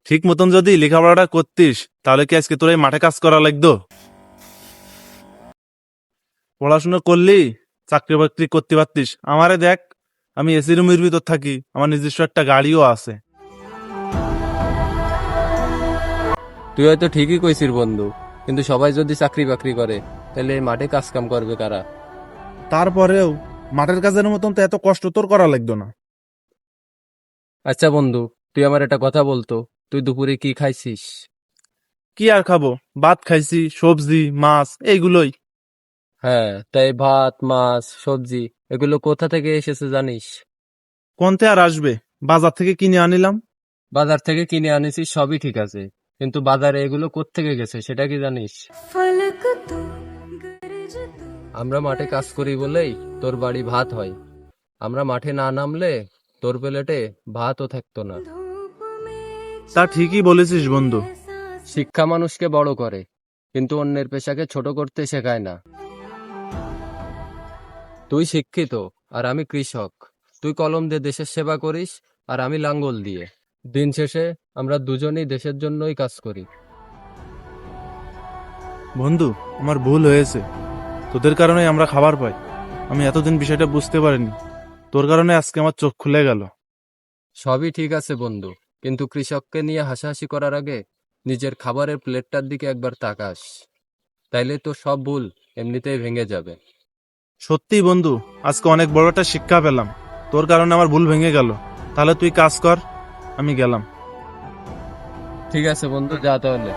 ঠিক মতন যদি লেখাপড়াটা করতিস তাহলে কি আজকে তোর এই মাঠে কাজ করা লাগতো? পড়াশোনা করলি চাকরি বাকরি করতে পারতিস। আমারে দেখ, আমি এসি রুমের ভিতর থাকি, আমার নিজস্ব একটা গাড়িও আছে। তুই হয়তো ঠিকই কইছিস বন্ধু, কিন্তু সবাই যদি চাকরি বাকরি করে তাহলে এই মাঠে কাজ কাম করবে কারা? তারপরেও মাঠের কাজের মতন তো এত কষ্ট তোর করা লাগতো না। আচ্ছা বন্ধু, তুই আমার একটা কথা বলতো, তুই দুপুরে কি খাইছিস? কি আর খাবো, ভাত খাইছি, সবজি মাছ এইগুলোই। হ্যাঁ, তাই ভাত মাছ সবজি এগুলো কোথা থেকে এসেছে জানিস? কোনতে আর আসবে, বাজার থেকে কিনে আনিলাম। বাজার থেকে কিনে আনিছিস সবই ঠিক আছে, কিন্তু বাজারে এগুলো কোত্থেকে গেছে সেটা কি জানিস? फलक तू गरज तू আমরা মাঠে কাজ করি বলেই তোর বাড়ি ভাত হয়। আমরা মাঠে না নামলে তোর প্লেটে ভাতও থাকতো না। धूप में তা ঠিকই বলেছিস বন্ধু। सांस শিক্ষা মানুষকে বড় করে, কিন্তু অন্যের পেশাকে ছোট করতে শেখায় না। তুই শিক্ষিত আর আমি কৃষক। তুই কলম দিয়ে দেশের সেবা করিস আর আমি লাঙ্গল দিয়ে। দিন শেষে আমরা দুজনেই দেশের জন্যই কাজ করি। বন্ধু, আমার ভুল হয়েছে, তোদের কারণে আমরা খাবার পাই। আমি এতদিন বিষয়টা বুঝতে পারিনি, তোর কারণে আজকে আমার চোখ খুলে গেল। সবই ঠিক আছে বন্ধু, কিন্তু কৃষককে নিয়ে হাসাহাসি করার আগে নিজের খাবারের প্লেটটার দিকে একবার তাকাস, তাইলে তো সব ভুল এমনিতেই ভেঙে যাবে। সত্যি বন্ধু, আজকে অনেক বড় একটা শিক্ষা পেলাম। তোর কারণে আমার ভুল ভেঙে গেল। তাহলে তুই কাজ কর, আমি গেলাম। ঠিক আছে বন্ধু, যা তাহলে।